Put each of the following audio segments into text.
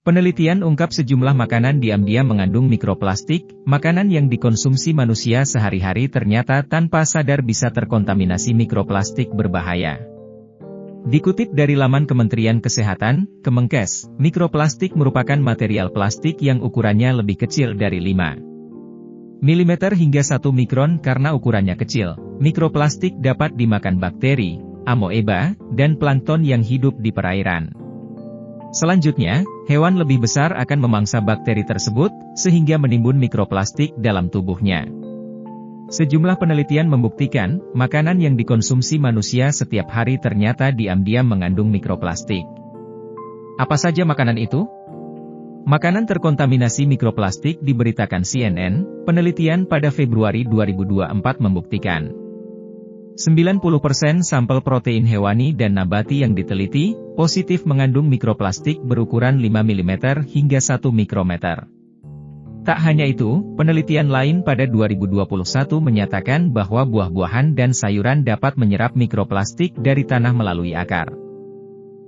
Penelitian ungkap sejumlah makanan diam-diam mengandung mikroplastik. Makanan yang dikonsumsi manusia sehari-hari ternyata tanpa sadar bisa terkontaminasi mikroplastik berbahaya. Dikutip dari laman Kementerian Kesehatan, Kemenkes, mikroplastik merupakan material plastik yang ukurannya lebih kecil dari 5 mm hingga 1 mikron. Karena ukurannya kecil, mikroplastik dapat dimakan bakteri, amoeba, dan plankton yang hidup di perairan. Selanjutnya, hewan lebih besar akan memangsa bakteri tersebut, sehingga menimbun mikroplastik dalam tubuhnya. Sejumlah penelitian membuktikan, makanan yang dikonsumsi manusia setiap hari ternyata diam-diam mengandung mikroplastik. Apa saja makanan itu? Makanan terkontaminasi mikroplastik diberitakan CNN, penelitian pada Februari 2024 membuktikan 90% sampel protein hewani dan nabati yang diteliti, positif mengandung mikroplastik berukuran 5 mm hingga 1 mikrometer. Tak hanya itu, penelitian lain pada 2021 menyatakan bahwa buah-buahan dan sayuran dapat menyerap mikroplastik dari tanah melalui akar,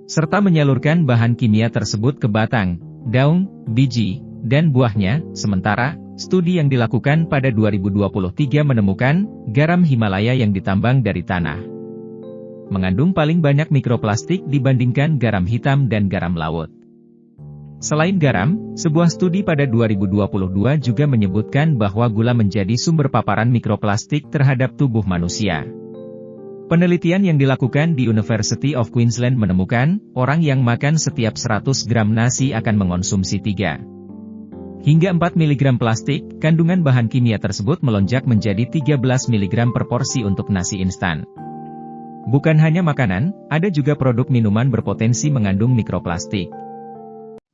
serta menyalurkan bahan kimia tersebut ke batang, daun, biji, dan buahnya. Sementara, studi yang dilakukan pada 2023 menemukan, garam Himalaya yang ditambang dari tanah mengandung paling banyak mikroplastik dibandingkan garam hitam dan garam laut. Selain garam, sebuah studi pada 2022 juga menyebutkan bahwa gula menjadi sumber paparan mikroplastik terhadap tubuh manusia. Penelitian yang dilakukan di University of Queensland menemukan, orang yang makan setiap 100 gram nasi akan mengonsumsi 3 hingga 4 mg plastik. Kandungan bahan kimia tersebut melonjak menjadi 13 mg per porsi untuk nasi instan. Bukan hanya makanan, ada juga produk minuman berpotensi mengandung mikroplastik.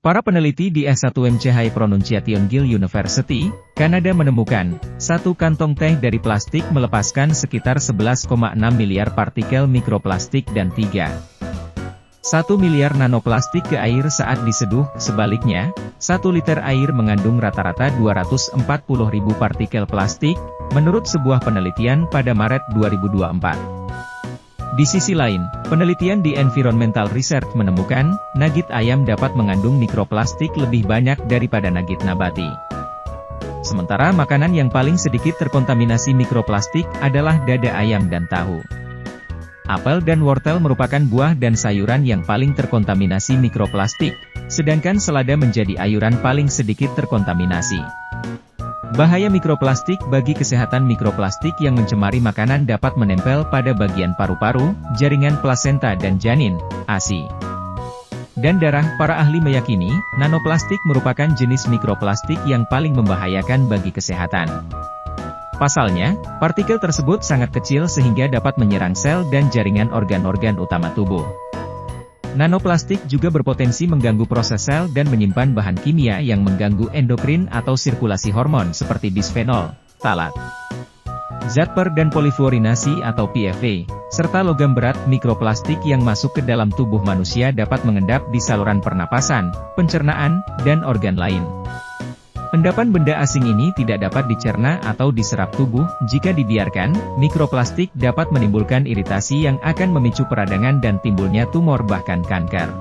Para peneliti di S1MC High Pronunciation Gill University, Kanada menemukan, satu kantong teh dari plastik melepaskan sekitar 11,6 miliar partikel mikroplastik dan 3,1 miliar nanoplastik ke air saat diseduh. Sebaliknya, 1 liter air mengandung rata-rata 240.000 partikel plastik, menurut sebuah penelitian pada Maret 2024. Di sisi lain, penelitian di Environmental Research menemukan, nugget ayam dapat mengandung mikroplastik lebih banyak daripada nugget nabati. Sementara makanan yang paling sedikit terkontaminasi mikroplastik adalah dada ayam dan tahu. Apel dan wortel merupakan buah dan sayuran yang paling terkontaminasi mikroplastik, sedangkan selada menjadi ayuran paling sedikit terkontaminasi. Bahaya mikroplastik bagi kesehatan. Mikroplastik yang mencemari makanan dapat menempel pada bagian paru-paru, jaringan plasenta dan janin, ASI, dan darah. Para ahli meyakini, nanoplastik merupakan jenis mikroplastik yang paling membahayakan bagi kesehatan. Pasalnya, partikel tersebut sangat kecil sehingga dapat menyerang sel dan jaringan organ-organ utama tubuh. Nanoplastik juga berpotensi mengganggu proses sel dan menyimpan bahan kimia yang mengganggu endokrin atau sirkulasi hormon seperti bisfenol, talat, zat per dan polifluorinasi atau PFA, serta logam berat. Mikroplastik yang masuk ke dalam tubuh manusia dapat mengendap di saluran pernapasan, pencernaan, dan organ lain. Endapan benda asing ini tidak dapat dicerna atau diserap tubuh. Jika dibiarkan, mikroplastik dapat menimbulkan iritasi yang akan memicu peradangan dan timbulnya tumor bahkan kanker.